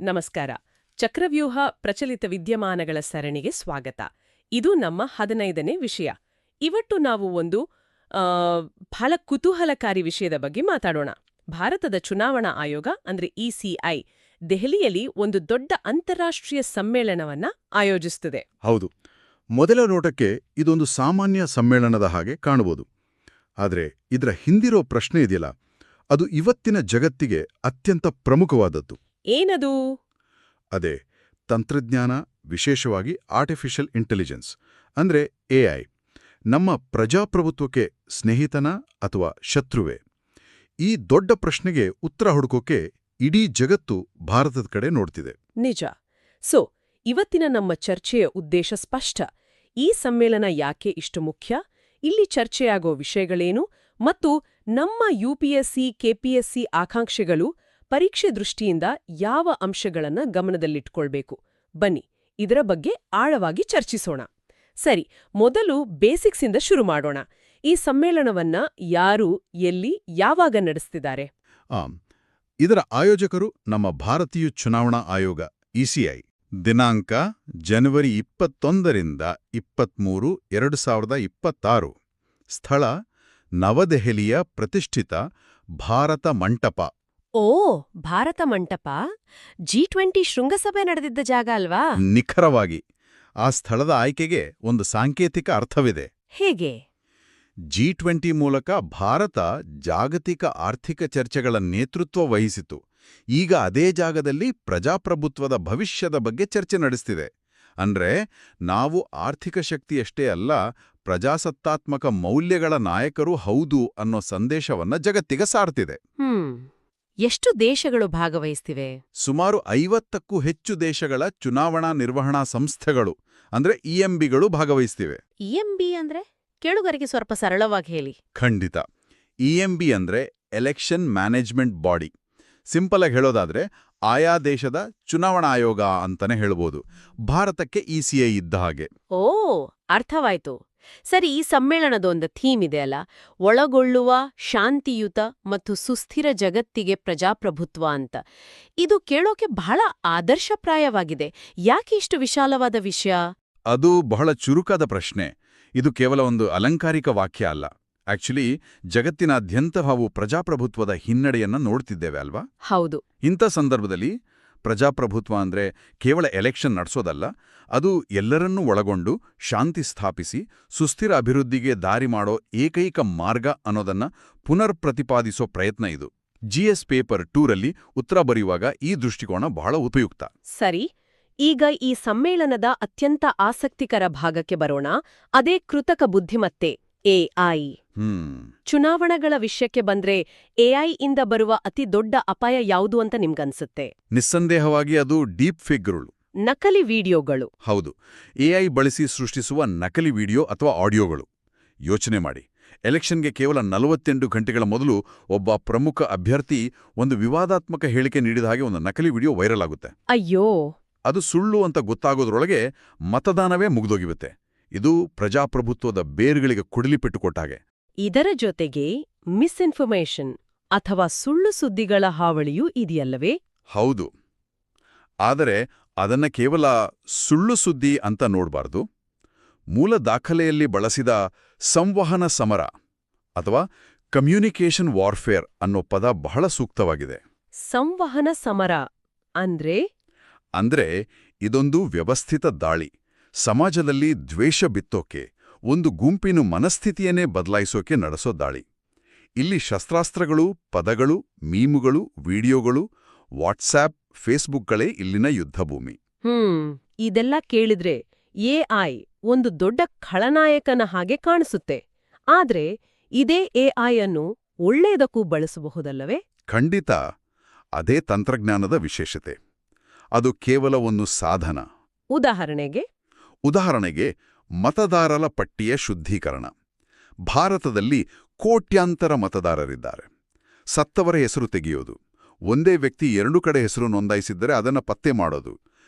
ನಮಸ್ಕಾರ. ಚಕ್ರವ್ಯೂಹ ಪ್ರಚಲಿತ ವಿದ್ಯಮಾನಗಳ ಸರಣಿಗೆ ಸ್ವಾಗತ. ಇದು ನಮ್ಮ 15ನೇ ವಿಷಯ. ಇವತ್ತು ನಾವು ಒಂದು ಬಹಳ ಕುತೂಹಲಕಾರಿ ವಿಷಯದ ಬಗ್ಗೆ ಮಾತಾಡೋಣ. ಭಾರತದ ಚುನಾವಣಾ ಆಯೋಗ ಅಂದ್ರೆ ಇಸಿಐ ದೆಹಲಿಯಲ್ಲಿ ಒಂದು ದೊಡ್ಡ ಅಂತಾರಾಷ್ಟ್ರೀಯ ಸಮ್ಮೇಳನವನ್ನ ಆಯೋಜಿಸುತ್ತದೆ. ಹೌದು. ಮೊದಲ ನೋಟಕ್ಕೆ ಇದೊಂದು ಸಾಮಾನ್ಯ ಸಮ್ಮೇಳನದ ಹಾಗೆ ಕಾಣಬಹುದು. ಆದರೆ ಇದರ ಹಿಂದಿರೋ ಪ್ರಶ್ನೆ ಇದೆಯಲ್ಲ, ಅದು ಇವತ್ತಿನ ಜಗತ್ತಿಗೆ ಅತ್ಯಂತ ಪ್ರಮುಖವಾದದ್ದು. ಏನದು? ಅದೇ ತಂತ್ರಜ್ಞಾನ, ವಿಶೇಷವಾಗಿ ಆರ್ಟಿಫಿಷಿಯಲ್ ಇಂಟೆಲಿಜೆನ್ಸ್ ಅಂದ್ರೆ ಎಐ. ನಮ್ಮ ಪ್ರಜಾಪ್ರಭುತ್ವಕ್ಕೆ ಸ್ನೇಹಿತನ ಅಥವಾ ಶತ್ರುವೆ? ಈ ದೊಡ್ಡ ಪ್ರಶ್ನೆಗೆ ಉತ್ತರ ಹುಡುಕೋಕೆ ಇಡೀ ಜಗತ್ತು ಭಾರತದ ಕಡೆ ನೋಡ್ತಿದೆ. ನಿಜ. ಇವತ್ತಿನ ನಮ್ಮ ಚರ್ಚೆಯ ಉದ್ದೇಶ ಸ್ಪಷ್ಟ. ಈ ಸಮ್ಮೇಳನ ಯಾಕೆ ಇಷ್ಟು ಮುಖ್ಯ, ಇಲ್ಲಿ ಚರ್ಚೆಯಾಗೋ ವಿಷಯಗಳೇನು, ಮತ್ತು ನಮ್ಮ ಯುಪಿಎಸ್ಸಿ, ಕೆಪಿಎಸ್ಸಿ ಆಕಾಂಕ್ಷೆಗಳು ಪರೀಕ್ಷೆ ದೃಷ್ಟಿಯಿಂದ ಯಾವ ಅಂಶಗಳನ್ನ ಗಮನದಲ್ಲಿಟ್ಕೊಳ್ಬೇಕು. ಬನ್ನಿ, ಇದರ ಬಗ್ಗೆ ಆಳವಾಗಿ ಚರ್ಚಿಸೋಣ. ಸರಿ, ಮೊದಲು ಬೇಸಿಕ್ಸಿಂದ ಶುರು ಮಾಡೋಣ. ಈ ಸಮ್ಮೇಳನವನ್ನ ಯಾರು, ಎಲ್ಲಿ, ಯಾವಾಗ ನಡೆಸ್ತಿದ್ದಾರೆ? ಇದರ ಆಯೋಜಕರು ನಮ್ಮ ಭಾರತೀಯ ಚುನಾವಣಾ ಆಯೋಗ ಇಸಿಐ. ದಿನಾಂಕ ಜನವರಿ 21ರಿಂದ 23, 2026. ಸ್ಥಳ ನವದೆಹಲಿಯ ಪ್ರತಿಷ್ಠಿತ ಭಾರತ ಮಂಟಪ. ಓ, ಭಾರತ ಮಂಟಪ G20 ಶೃಂಗಸಭೆ ನಡೆದಿದ್ದ ಜಾಗ ಅಲ್ವಾ? ನಿಖರವಾಗಿ. ಆ ಸ್ಥಳದ ಆಯ್ಕೆಗೆ ಒಂದು ಸಾಂಕೇತಿಕ ಅರ್ಥವಿದೆ. ಹೇಗೆ? G20 ಮೂಲಕ ಭಾರತ ಜಾಗತಿಕ ಆರ್ಥಿಕ ಚರ್ಚೆಗಳ ನೇತೃತ್ವ ವಹಿಸಿತು. ಈಗ ಅದೇ ಜಾಗದಲ್ಲಿ ಪ್ರಜಾಪ್ರಭುತ್ವದ ಭವಿಷ್ಯದ ಬಗ್ಗೆ ಚರ್ಚೆ ನಡೆಸ್ತಿದೆ. ಅಂದ್ರೆ ನಾವು ಆರ್ಥಿಕ ಶಕ್ತಿಯಷ್ಟೇ ಅಲ್ಲ, ಪ್ರಜಾಸತ್ತಾತ್ಮಕ ಮೌಲ್ಯಗಳ ನಾಯಕರೂ ಹೌದು ಅನ್ನೋ ಸಂದೇಶವನ್ನ ಜಗತ್ತಿಗೆ ಸಾರ್ತಿದೆ. ಎಷ್ಟು ದೇಶಗಳು ಭಾಗವಹಿಸ್ತಿವೆ? ಸುಮಾರು 50ಕ್ಕೂ ಹೆಚ್ಚು ದೇಶಗಳ ಚುನಾವಣಾ ನಿರ್ವಹಣಾ ಸಂಸ್ಥೆಗಳು ಅಂದ್ರೆ ಇಎಂಬಿಗಳು ಭಾಗವಹಿಸ್ತಿವೆ. ಇಎಂಬಿ ಅಂದ್ರೆ ಕೇಳುಗರಿಗೆ ಸ್ವಲ್ಪ ಸರಳವಾಗಿ ಹೇಳಿ. ಖಂಡಿತ. ಇಎಂಬಿ ಅಂದ್ರೆ ಎಲೆಕ್ಷನ್ ಮ್ಯಾನೇಜ್ಮೆಂಟ್ ಬಾಡಿ. ಸಿಂಪಲ್ ಆಗಿ ಹೇಳೋದಾದ್ರೆ ಆಯಾ ದೇಶದ ಚುನಾವಣಾ ಆಯೋಗ ಅಂತಾನೆ ಹೇಳ್ಬೋದು. ಭಾರತಕ್ಕೆ ಇಸಿಐ ಇದ್ದ ಹಾಗೆ. ಓ, ಅರ್ಥವಾಯ್ತು. ಸರಿ, ಈ ಸಮ್ಮೇಳನದೊಂದು ಥೀಮ್ ಇದೆ ಅಲ್ಲ, ಒಳಗೊಳ್ಳುವ, ಶಾಂತಿಯುತ ಮತ್ತು ಸುಸ್ಥಿರ ಜಗತ್ತಿಗೆ ಪ್ರಜಾಪ್ರಭುತ್ವ ಅಂತ. ಇದು ಕೇಳೋಕೆ ಬಹಳ ಆದರ್ಶಪ್ರಾಯವಾಗಿದೆ. ಯಾಕೆ ಇಷ್ಟು ವಿಶಾಲವಾದ ವಿಷಯ? ಅದು ಬಹಳ ಚುರುಕಾದ ಪ್ರಶ್ನೆ. ಇದು ಕೇವಲ ಒಂದು ಅಲಂಕಾರಿಕ ವಾಕ್ಯ ಅಲ್ಲ. ಆಕ್ಚುಲಿ ಜಗತ್ತಿನಾದ್ಯಂತ ನಾವು ಪ್ರಜಾಪ್ರಭುತ್ವದ ಹಿನ್ನಡೆಯನ್ನ ನೋಡ್ತಿದ್ದೇವೆ ಅಲ್ವಾ? ಹೌದು. ಇಂಥ ಸಂದರ್ಭದಲ್ಲಿ ಪ್ರಜಾಪ್ರಭುತ್ವ ಅಂದ್ರೆ ಕೇವಲ ಎಲೆಕ್ಷನ್ ನಡೆಸೋದಲ್ಲ, ಅದು ಎಲ್ಲರನ್ನೂ ಒಳಗೊಂಡು ಶಾಂತಿ ಸ್ಥಾಪಿಸಿ ಸುಸ್ಥಿರ ಅಭಿವೃದ್ಧಿಗೆ ದಾರಿ ಮಾಡೋ ಏಕೈಕ ಮಾರ್ಗ ಅನ್ನೋದನ್ನ ಪುನರ್ ಪ್ರತಿಪಾದಿಸೋ ಪ್ರಯತ್ನ ಇದು. GS ಪೇಪರ್ 2ರಲ್ಲಿ ಉತ್ತರ ಬರೆಯುವಾಗ ಈ ದೃಷ್ಟಿಕೋನ ಬಹಳ ಉಪಯುಕ್ತ. ಸರಿ, ಈಗ ಈ ಸಮ್ಮೇಳನದ ಅತ್ಯಂತ ಆಸಕ್ತಿಕರ ಭಾಗಕ್ಕೆ ಬರೋಣ. ಅದೇ ಕೃತಕ ಬುದ್ಧಿಮತ್ತೆ, ಎಐ. ಚುನಾವಣೆಗಳ ವಿಷಯಕ್ಕೆ ಬಂದ್ರೆ ಎಐ ಇಂದ ಬರುವ ಅತಿ ದೊಡ್ಡ ಅಪಾಯ ಯಾವುದು ಅಂತ ನಿಮ್ಗನ್ಸುತ್ತೆ? ನಿಸ್ಸಂದೇಹವಾಗಿ ಅದು ಡೀಪ್ ಫೇಕ್ಗಳು, ನಕಲಿ ವಿಡಿಯೋಗಳು. ಹೌದು, ಎಐ ಬಳಸಿ ಸೃಷ್ಟಿಸುವ ನಕಲಿ ವಿಡಿಯೋ ಅಥವಾ ಆಡಿಯೋಗಳು. ಯೋಚನೆ ಮಾಡಿ, ಎಲೆಕ್ಷನ್ಗೆ ಕೇವಲ 48 ಗಂಟೆಗಳ ಮೊದಲು ಒಬ್ಬ ಪ್ರಮುಖ ಅಭ್ಯರ್ಥಿ ಒಂದು ವಿವಾದಾತ್ಮಕ ಹೇಳಿಕೆ ನೀಡಿದ ಹಾಗೆ ಒಂದು ನಕಲಿ ವಿಡಿಯೋ ವೈರಲ್ ಆಗುತ್ತೆ. ಅಯ್ಯೋ! ಅದು ಸುಳ್ಳು ಅಂತ ಗೊತ್ತಾಗೋದ್ರೊಳಗೆ ಮತದಾನವೇ ಮುಗಿದೋಗಿರುತ್ತೆ. ಇದು ಪ್ರಜಾಪ್ರಭುತ್ವದ ಬೇರುಗಳಿಗೆ ಕುಡಿಲಿಪೆಟ್ಟು ಕೊಟ್ಟಾಗೆ. ಇದರ ಜೊತೆಗೆ ಮಿಸ್ಇನ್ಫಾರ್ಮೇಷನ್ ಅಥವಾ ಸುಳ್ಳು ಸುದ್ದಿಗಳ ಹಾವಳಿಯೂ ಇದೆಯಲ್ಲವೇ? ಹೌದು. ಆದರೆ ಅದನ್ನ ಕೇವಲ ಸುಳ್ಳು ಸುದ್ದಿ ಅಂತ ನೋಡಬಾರ್ದು. ಮೂಲ ದಾಖಲೆಯಲ್ಲಿ ಬಳಸಿದ ಸಂವಹನ ಸಮರ ಅಥವಾ ಕಮ್ಯುನಿಕೇಷನ್ ವಾರ್ಫೇರ್ ಅನ್ನೋ ಪದ ಬಹಳ ಸೂಕ್ತವಾಗಿದೆ. ಸಂವಹನ ಸಮರ ಅಂದ್ರೆ ಇದೊಂದು ವ್ಯವಸ್ಥಿತ ದಾಳಿ. ಸಮಾಜದಲ್ಲಿ ದ್ವೇಷ ಬಿತ್ತೋಕೆ, ಒಂದು ಗುಂಪಿನ ಮನಸ್ಥಿತಿಯನ್ನೇ ಬದಲಾಯಿಸೋಕೆ ನಡೆಸೋ ದಾಳಿ. ಇಲ್ಲಿ ಶಸ್ತ್ರಾಸ್ತ್ರಗಳು, ಪದಗಳು, ಮೀಮುಗಳು, ವಿಡಿಯೋಗಳು, ವಾಟ್ಸ್ಆಪ್, ಫೇಸ್ಬುಕ್ಗಳೇ ಇಲ್ಲಿನ ಯುದ್ಧಭೂಮಿ. ಇದೆಲ್ಲ ಕೇಳಿದ್ರೆ ಎಐ ಒಂದು ದೊಡ್ಡ ಖಳನಾಯಕನ ಹಾಗೆ ಕಾಣಿಸುತ್ತೆ. ಆದ್ರೆ ಇದೇ ಎಐ ಅನ್ನು ಒಳ್ಳೆಯದಕ್ಕೂ ಬಳಸಬಹುದಲ್ಲವೇ? ಖಂಡಿತ. ಅದೇ ತಂತ್ರಜ್ಞಾನದ ವಿಶೇಷತೆ. ಅದು ಕೇವಲ ಒಂದು ಸಾಧನ. ಉದಾಹರಣೆಗೆ ಮತದಾರರ ಪಟ್ಟಿಯ ಶುದ್ಧೀಕರಣ. ಭಾರತದಲ್ಲಿ ಕೋಟ್ಯಾಂತರ ಮತದಾರರಿದ್ದಾರೆ. ಸತ್ತವರ ಹೆಸರು ತೆಗೆಯೋದು, ಒಂದೇ ವ್ಯಕ್ತಿ 2 ಕಡೆ ಹೆಸರು ನೋಂದಾಯಿಸಿದ್ದರೆ ಅದನ್ನ ಪತ್ತೆ ಮಾಡೋದು,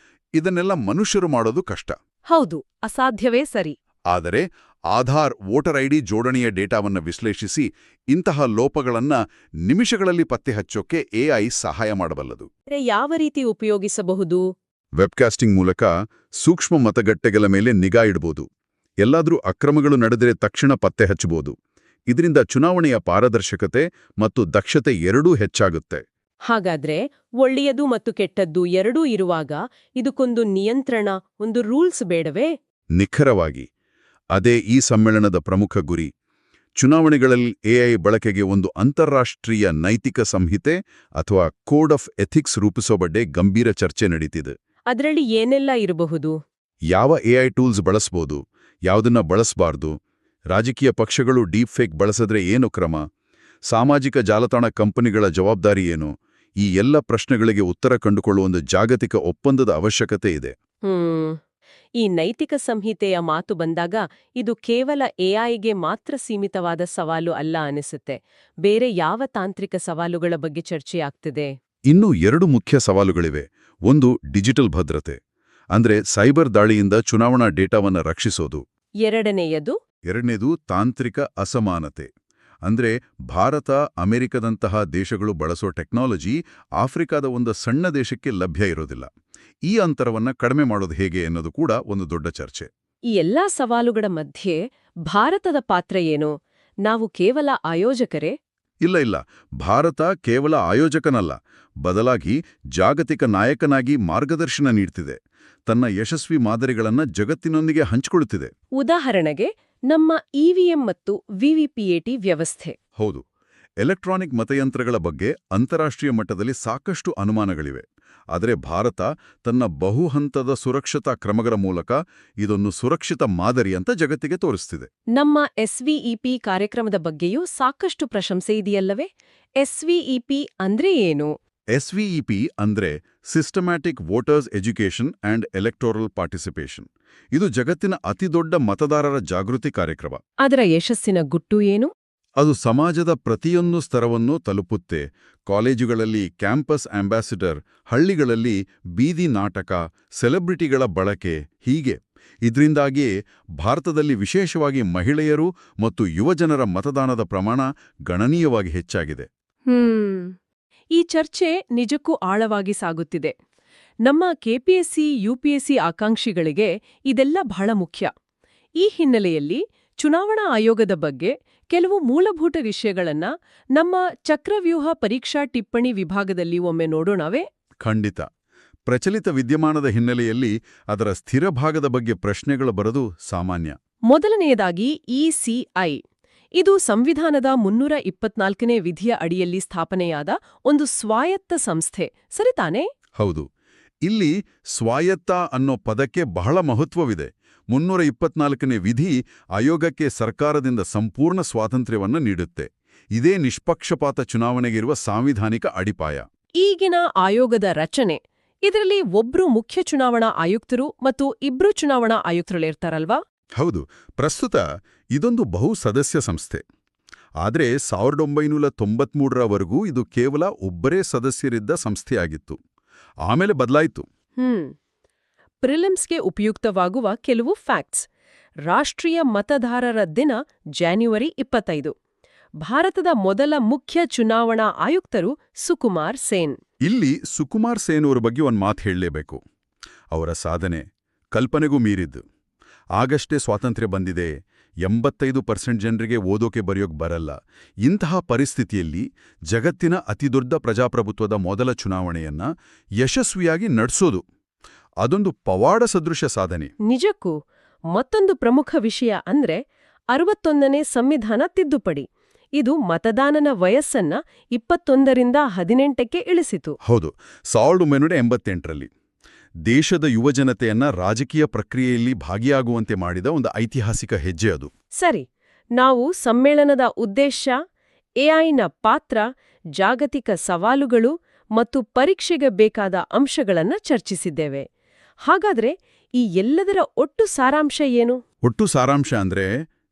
ಇದನ್ನೆಲ್ಲ ಮನುಷ್ಯರು ಮಾಡೋದು ಕಷ್ಟ. ಹೌದು, ಅಸಾಧ್ಯವೇ ಸರಿ. ಆದರೆ ಆಧಾರ್ ವೋಟರ್ ಐಡಿ ಜೋಡಣೆಯ ಡೇಟಾವನ್ನು ವಿಶ್ಲೇಷಿಸಿ ಇಂತಹ ಲೋಪಗಳನ್ನ ನಿಮಿಷಗಳಲ್ಲಿ ಪತ್ತೆ ಹಚ್ಚೋಕೆ ಎಐ ಸಹಾಯ ಮಾಡಬಲ್ಲದು. ಯಾವ ರೀತಿ ಉಪಯೋಗಿಸಬಹುದು? ವೆಬ್ಕಾಸ್ಟಿಂಗ್ ಮೂಲಕ ಸೂಕ್ಷ್ಮ ಮತಗಟ್ಟೆಗಳ ಮೇಲೆ ನಿಗಾ ಇಡಬಹುದು. ಎಲ್ಲಾದರೂ ಅಕ್ರಮಗಳು ನಡೆದರೆ ತಕ್ಷಣ ಪತ್ತೆ ಹಚ್ಚಬಹುದು. ಇದರಿಂದ ಚುನಾವಣೆಯ ಪಾರದರ್ಶಕತೆ ಮತ್ತು ದಕ್ಷತೆ ಎರಡೂ ಹೆಚ್ಚಾಗುತ್ತೆ. ಹಾಗಾದ್ರೆ ಒಳ್ಳೆಯದು ಮತ್ತು ಕೆಟ್ಟದ್ದು ಎರಡೂ ಇರುವಾಗ ಇದಕ್ಕೊಂದು ನಿಯಂತ್ರಣ, ಒಂದು ರೂಲ್ಸ್ ಬೇಡವೇ? ನಿಖರವಾಗಿ ಅದೇ ಈ ಸಮ್ಮೇಳನದ ಪ್ರಮುಖ ಗುರಿ. ಚುನಾವಣೆಗಳಲ್ಲಿ ಎಐ ಬಳಕೆಗೆ ಒಂದು ಅಂತಾರಾಷ್ಟ್ರೀಯ ನೈತಿಕ ಸಂಹಿತೆ ಅಥವಾ ಕೋಡ್ ಆಫ್ ಎಥಿಕ್ಸ್ ರೂಪಿಸೋ ಬಗ್ಗೆ ಗಂಭೀರ ಚರ್ಚೆ ನಡೀತಿದೆ. ಅದರಲ್ಲಿ ಏನೆಲ್ಲ ಇರಬಹುದು? ಯಾವ ಎಐ ಟೂಲ್ಸ್ ಬಳಸ್ಬೋದು, ಯಾವುದನ್ನ ಬಳಸಬಾರ್ದು, ರಾಜಕೀಯ ಪಕ್ಷಗಳು ಡೀಪ್ಫೇಕ್ ಬಳಸಿದ್ರೆ ಏನು ಕ್ರಮ, ಸಾಮಾಜಿಕ ಜಾಲತಾಣ ಕಂಪನಿಗಳ ಜವಾಬ್ದಾರಿ ಏನು, ಈ ಎಲ್ಲ ಪ್ರಶ್ನೆಗಳಿಗೆ ಉತ್ತರ ಕಂಡುಕೊಳ್ಳುವ ಒಂದು ಜಾಗತಿಕ ಒಪ್ಪಂದದ ಅವಶ್ಯಕತೆ ಇದೆ. ಈ ನೈತಿಕ ಸಂಹಿತೆಯ ಮಾತು ಬಂದಾಗ ಇದು ಕೇವಲ ಎಐಗೆ ಮಾತ್ರ ಸೀಮಿತವಾದ ಸವಾಲು ಅಲ್ಲ ಅನಿಸುತ್ತೆ. ಬೇರೆ ಯಾವ ತಾಂತ್ರಿಕ ಸವಾಲುಗಳ ಬಗ್ಗೆ ಚರ್ಚೆಯಾಗ್ತಿದೆ? ಇನ್ನೂ 2 ಮುಖ್ಯ ಸವಾಲುಗಳಿವೆ. ಒಂದು ಡಿಜಿಟಲ್ ಭದ್ರತೆ, ಅಂದ್ರೆ ಸೈಬರ್ ದಾಳಿಯಿಂದ ಚುನಾವಣಾ ಡೇಟಾವನ್ನು ರಕ್ಷಿಸೋದು. ಎರಡನೇದು ತಾಂತ್ರಿಕ ಅಸಮಾನತೆ, ಅಂದ್ರೆ ಭಾರತ, ಅಮೆರಿಕದಂತಹ ದೇಶಗಳು ಬಳಸೋ ಟೆಕ್ನಾಲಜಿ ಆಫ್ರಿಕಾದ ಒಂದು ಸಣ್ಣ ದೇಶಕ್ಕೆ ಲಭ್ಯ ಇರೋದಿಲ್ಲ. ಈ ಅಂತರವನ್ನ ಕಡಿಮೆ ಮಾಡೋದು ಹೇಗೆ ಅನ್ನೋದು ಕೂಡ ಒಂದು ದೊಡ್ಡ ಚರ್ಚೆ. ಈ ಎಲ್ಲಾ ಸವಾಲುಗಳ ಮಧ್ಯೆ ಭಾರತದ ಪಾತ್ರ ಏನು? ನಾವು ಕೇವಲ ಆಯೋಜಕರೇ? ಇಲ್ಲ, ಭಾರತ ಕೇವಲ ಆಯೋಜಕನಲ್ಲ, ಬದಲಾಗಿ ಜಾಗತಿಕ ನಾಯಕನಾಗಿ ಮಾರ್ಗದರ್ಶನ ನೀಡ್ತಿದೆ. ತನ್ನ ಯಶಸ್ವಿ ಮಾದರಿಗಳನ್ನ ಜಗತ್ತಿನೊಂದಿಗೆ ಹಂಚಿಕೊಳ್ಳುತ್ತಿದೆ. ಉದಾಹರಣೆಗೆ ನಮ್ಮ ಇವಿಎಂ ಮತ್ತು ವಿವಿಪಿಎಟಿ ವ್ಯವಸ್ಥೆ. ಹೌದು, ಎಲೆಕ್ಟ್ರಾನಿಕ್ ಮತಯಂತ್ರಗಳ ಬಗ್ಗೆ ಅಂತಾರಾಷ್ಟ್ರೀಯ ಮಟ್ಟದಲ್ಲಿ ಸಾಕಷ್ಟು ಅನುಮಾನಗಳಿವೆ. ಆದರೆ ಭಾರತ ತನ್ನ ಬಹುಹಂತದ ಸುರಕ್ಷತಾ ಕ್ರಮಗಳ ಮೂಲಕ ಇದೊಂದು ಸುರಕ್ಷಿತ ಮಾದರಿ ಅಂತ ಜಗತ್ತಿಗೆ ತೋರಿಸ್ತಿದೆ. ನಮ್ಮ ಎಸ್ವಿಇಪಿ ಕಾರ್ಯಕ್ರಮದ ಬಗ್ಗೆಯೂ ಸಾಕಷ್ಟು ಪ್ರಶಂಸೆ ಇದೆಯಲ್ಲವೇ? ಎಸ್ವಿಇಪಿ ಅಂದ್ರೆ ಏನು? ಎಸ್ವಿಇಪಿ ಅಂದ್ರೆ systematic voters education and electoral participation. ಇದು ಜಗತ್ತಿನ ಅತಿದೊಡ್ಡ ಮತದಾರರ ಜಾಗೃತಿ ಕಾರ್ಯಕ್ರಮ. ಅದರ ಯಶಸ್ಸಿನ ಗುಟ್ಟು ಏನು? ಅದು ಸಮಾಜದ ಪ್ರತಿಯೊಂದು ಸ್ತರವನ್ನೂ ತಲುಪುತ್ತೆ. ಕಾಲೇಜುಗಳಲ್ಲಿ ಕ್ಯಾಂಪಸ್ ಅಂಬಾಸಿಡರ್, ಹಳ್ಳಿಗಳಲ್ಲಿ ಬೀದಿ ನಾಟಕ, ಸೆಲೆಬ್ರಿಟಿಗಳ ಬಳಕೆ, ಹೀಗೆ. ಇದರಿಂದಾಗಿಯೇ ಭಾರತದಲ್ಲಿ ವಿಶೇಷವಾಗಿ ಮಹಿಳೆಯರು ಮತ್ತು ಯುವಜನರ ಮತದಾನದ ಪ್ರಮಾಣ ಗಣನೀಯವಾಗಿ ಹೆಚ್ಚಾಗಿದೆ. ಈ ಚರ್ಚೆ ನಿಜಕ್ಕೂ ಆಳವಾಗಿ ಸಾಗುತ್ತಿದೆ. ನಮ್ಮ ಕೆಪಿಎಸ್ಸಿ, ಯುಪಿಎಸ್ಸಿ ಆಕಾಂಕ್ಷಿಗಳಿಗೆ ಇದೆಲ್ಲ ಬಹಳ ಮುಖ್ಯ. ಈ ಹಿನ್ನೆಲೆಯಲ್ಲಿ ಚುನಾವಣಾ ಆಯೋಗದ ಬಗ್ಗೆ ಕೆಲವು ಮೂಲಭೂತ ವಿಷಯಗಳನ್ನ ನಮ್ಮ ಚಕ್ರವ್ಯೂಹ ಪರೀಕ್ಷಾ ಟಿಪ್ಪಣಿ ವಿಭಾಗದಲ್ಲಿ ಒಮ್ಮೆ ನೋಡೋಣವೇ? ಖಂಡಿತ. ಪ್ರಚಲಿತ ವಿದ್ಯಮಾನದ ಹಿನ್ನೆಲೆಯಲ್ಲಿ ಅದರ ಸ್ಥಿರ ಭಾಗದ ಬಗ್ಗೆ ಪ್ರಶ್ನೆಗಳು ಬರೋದು ಸಾಮಾನ್ಯ. ಮೊದಲನೆಯದಾಗಿ ಇಸಿಐ. ಇದು ಸಂವಿಧಾನದ 324ನೇ ವಿಧಿಯ ಅಡಿಯಲ್ಲಿ ಸ್ಥಾಪನೆಯಾದ ಒಂದು ಸ್ವಾಯತ್ತ ಸಂಸ್ಥೆ, ಸರಿತಾನೇ? ಹೌದು. ಇಲ್ಲಿ ಸ್ವಾಯತ್ತ ಅನ್ನೋ ಪದಕ್ಕೆ ಬಹಳ ಮಹತ್ವವಿದೆ. 324ನೇ ವಿಧಿ ಆಯೋಗಕ್ಕೆ ಸರ್ಕಾರದಿಂದ ಸಂಪೂರ್ಣ ಸ್ವಾತಂತ್ರ್ಯವನ್ನು ನೀಡುತ್ತೆ. ಇದೇ ನಿಷ್ಪಕ್ಷಪಾತ ಚುನಾವಣೆಗಿರುವ ಸಾಂವಿಧಾನಿಕ ಅಡಿಪಾಯ. ಈಗಿನ ಆಯೋಗದ ರಚನೆ, ಇದರಲ್ಲಿ ಒಬ್ರು ಮುಖ್ಯ ಚುನಾವಣಾ ಆಯುಕ್ತರು ಮತ್ತು 2 ಚುನಾವಣಾ ಆಯುಕ್ತರುಗಳಿರ್ತಾರಲ್ವಾ? ಹೌದು. ಪ್ರಸ್ತುತ ಇದೊಂದು ಬಹು ಸದಸ್ಯ ಸಂಸ್ಥೆ. ಆದರೆ 1993ರವರೆಗೂ ಇದು ಕೇವಲ ಒಬ್ಬರೇ ಸದಸ್ಯರಿದ್ದ ಸಂಸ್ಥೆಯಾಗಿತ್ತು. ಆಮೇಲೆ ಬದಲಾಯಿತು. ಪ್ರಿಲಿಮ್ಸ್ಗೆ ಉಪಯುಕ್ತವಾಗುವ ಕೆಲವು ಫ್ಯಾಕ್ಟ್ಸ್. ರಾಷ್ಟ್ರೀಯ ಮತದಾರರ ದಿನ ಜಾನ್ಯುವರಿ 25. ಭಾರತದ ಮೊದಲ ಮುಖ್ಯ ಚುನಾವಣಾ ಆಯುಕ್ತರು ಸುಕುಮಾರ್ ಸೇನ್. ಇಲ್ಲಿ ಸುಕುಮಾರ್ ಸೇನ್ ಅವರ ಬಗ್ಗೆ ಒಂದು ಮಾತು ಹೇಳಲೇಬೇಕು. ಅವರ ಸಾಧನೆ ಕಲ್ಪನೆಗೂ ಮೀರಿದ್ದು. ಆಗಷ್ಟೇ ಸ್ವಾತಂತ್ರ್ಯ ಬಂದಿದೆ, 85% ಜನರಿಗೆ ಓದೋಕೆ ಬರೆಯೋಕೆ ಬರಲ್ಲ. ಇಂತಹ ಪರಿಸ್ಥಿತಿಯಲ್ಲಿ ಜಗತ್ತಿನ ಅತಿದೊಡ್ಡ ಪ್ರಜಾಪ್ರಭುತ್ವದ ಮೊದಲ ಚುನಾವಣೆಯನ್ನ ಯಶಸ್ವಿಯಾಗಿ ನಡೆಸೋದು ಅದೊಂದು ಪವಾಡ ಸದೃಶ ಸಾಧನೆ. ನಿಜಕ್ಕೂ. ಮತ್ತೊಂದು ಪ್ರಮುಖ ವಿಷಯ ಅಂದ್ರೆ 61ನೇ ಸಂವಿಧಾನ ತಿದ್ದುಪಡಿ. ಇದು ಮತದಾನನ ವಯಸ್ಸನ್ನ 21ರಿಂದ 18ಕ್ಕೆ ಇಳಿಸಿತು. ಹೌದು, 1988ರಲ್ಲಿ ದೇಶದ ಯುವಜನತೆಯನ್ನ ರಾಜಕೀಯ ಪ್ರಕ್ರಿಯೆಯಲ್ಲಿ ಭಾಗಿಯಾಗುವಂತೆ ಮಾಡಿದ ಒಂದು ಐತಿಹಾಸಿಕ ಹೆಜ್ಜೆ ಅದು. ಸರಿ, ನಾವು ಸಮ್ಮೇಳನದ ಉದ್ದೇಶ, ಎಐನ ಪಾತ್ರ, ಜಾಗತಿಕ ಸವಾಲುಗಳು ಮತ್ತು ಪರೀಕ್ಷೆಗೆ ಬೇಕಾದ ಅಂಶಗಳನ್ನ ಚರ್ಚಿಸಿದ್ದೇವೆ. ಹಾಗಾದ್ರೆ ಈ ಎಲ್ಲದರ ಒಟ್ಟು ಸಾರಾಂಶ ಏನು? ಒಟ್ಟು ಸಾರಾಂಶ ಅಂದ್ರೆ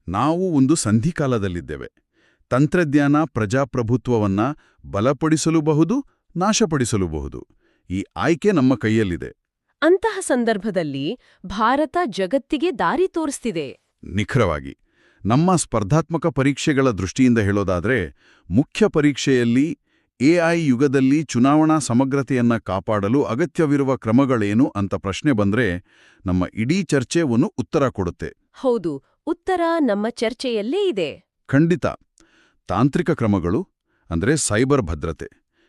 ನಾವು ಒಂದು ಸಂಧಿಕಾಲದಲ್ಲಿದ್ದೇವೆ. ತಂತ್ರಜ್ಞಾನ ಪ್ರಜಾಪ್ರಭುತ್ವವನ್ನ ಬಲಪಡಿಸಲೂಬಹುದು, ನಾಶಪಡಿಸಲೂಬಹುದು. ಈ ಆಯ್ಕೆ ನಮ್ಮ ಕೈಯಲ್ಲಿದೆ. ಅಂತಹ ಸಂದರ್ಭದಲ್ಲಿ ಭಾರತ ಜಗತ್ತಿಗೆ ದಾರಿ ತೋರಿಸ್ತಿದೆ. ನಿಖರವಾಗಿ. ನಮ್ಮ ಸ್ಪರ್ಧಾತ್ಮಕ ಪರೀಕ್ಷೆಗಳ ದೃಷ್ಟಿಯಿಂದ ಹೇಳೋದಾದ್ರೆ ಮುಖ್ಯ ಪರೀಕ್ಷೆಯಲ್ಲಿ ಎಐ ಯುಗದಲ್ಲಿ ಚುನಾವಣಾ ಸಮಗ್ರತೆಯನ್ನ ಕಾಪಾಡಲು ಅಗತ್ಯವಿರುವ ಕ್ರಮಗಳೇನು ಅಂತ ಪ್ರಶ್ನೆ ಬಂದ್ರೆ ನಮ್ಮ ಇಡೀ ಚರ್ಚೆ ಒಂದು ಉತ್ತರ ಕೊಡುತ್ತೆ. ಹೌದು, ಉತ್ತರ ನಮ್ಮ ಚರ್ಚೆಯಲ್ಲೇ ಇದೆ. ಖಂಡಿತ. ತಾಂತ್ರಿಕ ಕ್ರಮಗಳು ಅಂದ್ರೆ ಸೈಬರ್ ಭದ್ರತೆ,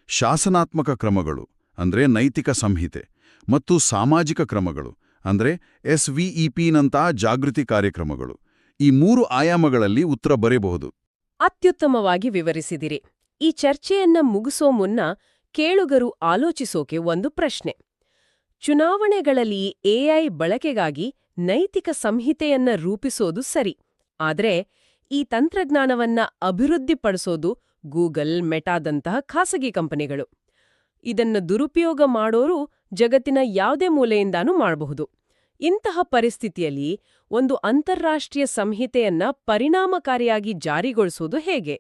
ಶಾಸನಾತ್ಮಕ ಕ್ರಮಗಳು ಅಂದ್ರೆ ನೈತಿಕ ಸಂಹಿತೆ, ಮತ್ತು ಸಾಮಾಜಿಕ ಕ್ರಮಗಳು ಅಂದ್ರೆ SVEPನಂತಹ ಜಾಗೃತಿ ಕಾರ್ಯಕ್ರಮಗಳು. ಈ 3 ಆಯಾಮಗಳಲ್ಲಿ ಉತ್ತರ ಬರೆಯಬಹುದು. ಅತ್ಯುತ್ತಮವಾಗಿ ವಿವರಿಸಿದಿರಿ. ಈ ಚರ್ಚೆಯನ್ನ ಮುಗಿಸೋ ಮುನ್ನ ಕೇಳುಗರು ಆಲೋಚಿಸೋಕೆ ಒಂದು ಪ್ರಶ್ನೆ. ಚುನಾವಣೆಗಳಲ್ಲಿ ಎಐ ಬಳಕೆಗಾಗಿ ನೈತಿಕ ಸಂಹಿತೆಯನ್ನ ರೂಪಿಸೋದು ಸರಿ, ಆದ್ರೆ ಈ ತಂತ್ರಜ್ಞಾನವನ್ನ ಅಭಿವೃದ್ಧಿಪಡಿಸೋದು ಗೂಗಲ್, ಮೆಟಾದಂತಹ ಖಾಸಗಿ ಕಂಪನಿಗಳು. ಇದನ್ನ ದುರುಪಯೋಗ ಮಾಡೋರು ಜಗತ್ತಿನ ಯಾವುದೇ ಮೂಲೆಯಿಂದಾನೂ ಮಾಡಬಹುದು. ಇಂತಹ ಪರಿಸ್ಥಿತಿಯಲ್ಲಿ ಒಂದು ಅಂತಾರಾಷ್ಟ್ರೀಯ ಸಂಹಿತೆಯನ್ನ ಪರಿಣಾಮಕಾರಿಯಾಗಿ ಜಾರಿಗೊಳಿಸೋದು ಹೇಗೆ?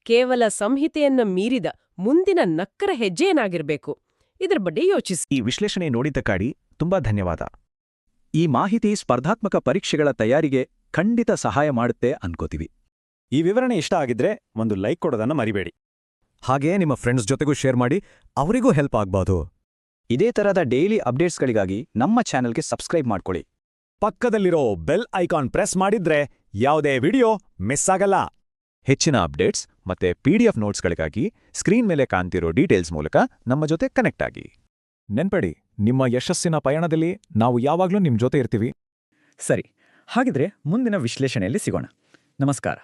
ಕೇವಲ ಸಂಹಿತೆಯನ್ನ ಮೀರಿದ ಮುಂದಿನ ನಕ್ಕರ ಹೆಜ್ಜೆ ಏನಾಗಿರ್ಬೇಕು? ಇದ್ರ ಬಗ್ಗೆ ಯೋಚಿಸಿ. ಈ ವಿಶ್ಲೇಷಣೆ ನೋಡಿದ್ದಕ್ಕಾಗಿ ತುಂಬಾ ಧನ್ಯವಾದ. ಈ ಮಾಹಿತಿ ಸ್ಪರ್ಧಾತ್ಮಕ ಪರೀಕ್ಷೆಗಳ ತಯಾರಿಗೆ ಖಂಡಿತ ಸಹಾಯ ಮಾಡುತ್ತೆ ಅನ್ಕೋತೀವಿ. ಈ ವಿವರಣೆ ಇಷ್ಟ ಆಗಿದ್ರೆ ಒಂದು ಲೈಕ್ ಕೊಡೋದನ್ನ ಮರಿಬೇಡಿ. ಹಾಗೆಯೇ ನಿಮ್ಮ ಫ್ರೆಂಡ್ಸ್ ಜೊತೆಗೂ ಶೇರ್ ಮಾಡಿ, ಅವರಿಗೂ ಹೆಲ್ಪ್ ಆಗ್ಬೋದು. ಇದೇ ತರಹದ ಡೈಲಿ ಅಪ್ಡೇಟ್ಸ್ಗಳಿಗಾಗಿ ನಮ್ಮ ಚಾನೆಲ್ಗೆ ಸಬ್ಸ್ಕ್ರೈಬ್ ಮಾಡ್ಕೊಳ್ಳಿ. ಪಕ್ಕದಲ್ಲಿರೋ ಬೆಲ್ ಐಕಾನ್ ಪ್ರೆಸ್ ಮಾಡಿದ್ರೆ ಯಾವುದೇ ವಿಡಿಯೋ ಮಿಸ್ ಆಗಲ್ಲ. ಹೆಚ್ಚಿನ ಅಪ್ಡೇಟ್ಸ್ ಮತ್ತೆ PDF ನೋಟ್ಸ್ಗಳಿಗಾಗಿ ಸ್ಕ್ರೀನ್ ಮೇಲೆ ಕಾಣ್ತಿರೋ ಡೀಟೇಲ್ಸ್ ಮೂಲಕ ನಮ್ಮ ಜೊತೆ ಕನೆಕ್ಟ್ ಆಗಿ. ನೆನ್ಪಡಿ, ನಿಮ್ಮ ಯಶಸ್ಸಿನ ಪಯಣದಲ್ಲಿ ನಾವು ಯಾವಾಗ್ಲೂ ನಿಮ್ ಜೊತೆ ಇರ್ತೀವಿ. ಸರಿ, ಹಾಗಿದ್ರೆ ಮುಂದಿನ ವಿಶ್ಲೇಷಣೆಯಲ್ಲಿ ಸಿಗೋಣ. ನಮಸ್ಕಾರ.